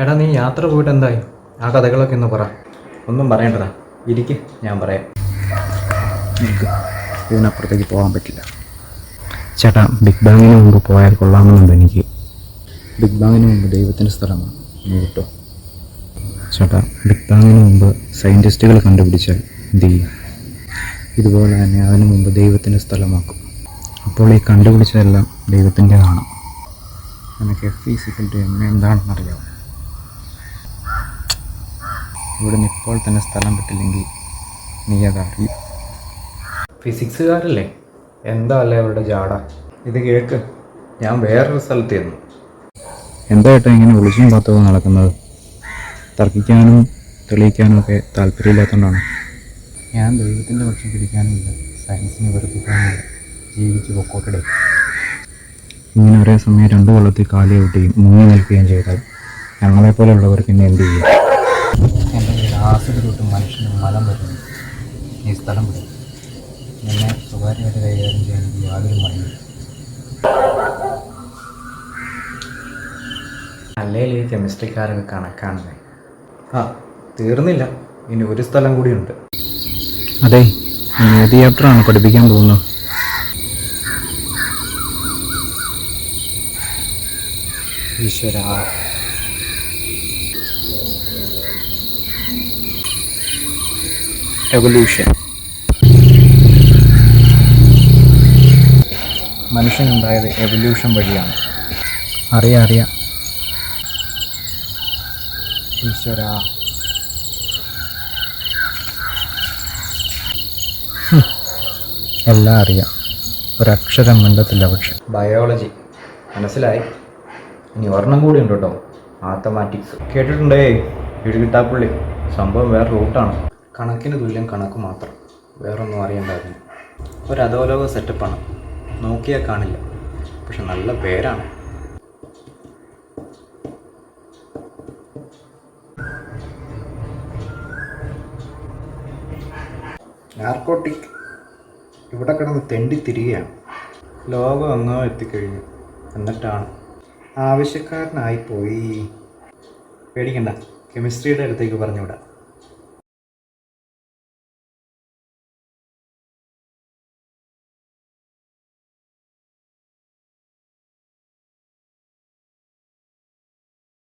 എടാ നീ യാത്ര പോയിട്ട് എന്തായി? ആ കഥകളൊക്കെ ഒന്ന് പറ. ഒന്നും പറയണ്ടടാ, ഇരിക്ക്, ഞാൻ പറയാം. എനിക്ക് ഇതിനപ്പുറത്തേക്ക് പോകാൻ പറ്റില്ല. ചേട്ടാ, ബിഗ് ബാങ്ങിന് മുമ്പ് പോയാൽ കൊള്ളാമെന്നുണ്ട് എനിക്ക്. ബിഗ് ബാങ്ങിന് മുമ്പ് ദൈവത്തിൻ്റെ സ്ഥലമാണ്, നീ കിട്ടോ? ചേട്ടാ, ബിഗ് ബാങ്ങിന് മുമ്പ് സയൻറ്റിസ്റ്റുകൾ കണ്ടുപിടിച്ചാൽ എന്ത് ചെയ്യും? ഇതുപോലെ തന്നെ അതിനു മുമ്പ് ദൈവത്തിൻ്റെ സ്ഥലമാക്കും. അപ്പോൾ ഈ കണ്ടുപിടിച്ചതെല്ലാം ദൈവത്തിൻ്റെതാണ്. എനിക്ക് F=m എന്താണെന്നറിയാം. ഇവിടെ നിന്ന് ഇപ്പോൾ തന്നെ സ്ഥലം വിട്ടില്ലെങ്കിൽ നീ അതറിയും. ഫിസിക്സുകാരല്ലേ? എന്താ അല്ലേ അവരുടെ ജാട? ഇത് കേൾക്ക്, ഞാൻ വേറൊരു സ്ഥലത്ത് ചെന്നു. എന്താ ഏട്ടാ ഇങ്ങനെ ഒളിച്ചും പാത്തവും നടക്കുന്നത്? തർക്കിക്കാനും തെളിയിക്കാനും ഒക്കെ താല്പര്യമില്ലാത്തതുകൊണ്ടാണ്. ഞാൻ ദൈവത്തിൻ്റെ പക്ഷം പിടിക്കാനുമില്ല, സയൻസിനെ വെറുപ്പിക്കാനുമില്ല. ജീവിച്ച് പൊക്കോട്ടെ. ഇങ്ങനെ ഒരേ സമയം 2 വെള്ളത്തിൽ കാലി ഊട്ടുകയും മുങ്ങി നിൽക്കുകയും ചെയ്താൽ ഞങ്ങളെപ്പോലെയുള്ളവർ പിന്നെ എന്ത് ചെയ്യും? എൻ്റെ കയ്യിൽ ആസിഡ് തൊട്ടും മനുഷ്യനും മലം വരുന്നു. ഈ സ്ഥലം വിടും. എന്നെ സ്വകാര്യമായിട്ട് കൈകാര്യം ചെയ്യാൻ എനിക്ക് യാതൊരു മടിയും. അല്ലെങ്കിൽ ഈ കെമിസ്ട്രിക്കാരൊക്കെ കണക്കാണല്ലേ. ആ തീർന്നില്ല, ഇനി ഒരു സ്ഥലം കൂടിയുണ്ട്. അതെ, ഏത് ചാപ്റ്ററാണ് പഠിപ്പിക്കാൻ പോകുന്നത്? ഈശ്വര, എവല്യൂഷൻ. മനുഷ്യനുണ്ടായത് എവല്യൂഷൻ വഴിയാണ്. അറിയാം. ഈശ്വര, എല്ലാം അറിയാം, ഒരക്ഷരം മിണ്ടത്തില്ല. പക്ഷെ ബയോളജി മനസ്സിലായി. ഇനി ഒരെണ്ണം കൂടി ഉണ്ട് കേട്ടോ, മാത്തമാറ്റിക്സ്. കേട്ടിട്ടുണ്ടേ? ഇടുകിട്ടാപ്പുള്ളി. സംഭവം വേറെ റൂട്ടാണ്. കണക്കിന് തുല്യം കണക്ക് മാത്രം, വേറൊന്നും അറിയണ്ടായിരുന്നു. ഒരു അധോലോക സെറ്റപ്പാണ്, നോക്കിയാൽ കാണില്ല, പക്ഷെ നല്ല പേരാണ്. നാർക്കോട്ടിക് ഇവിടെ കിടന്ന് തെണ്ടിത്തിരികയാണ്. ലോകം എന്നോ എത്തിക്കഴിഞ്ഞു, എന്നിട്ടാണ് ആവശ്യക്കാരനായിപ്പോയി. പേടിക്കണ്ട, കെമിസ്ട്രിയുടെ അടുത്തേക്ക് പറഞ്ഞുവിടാം.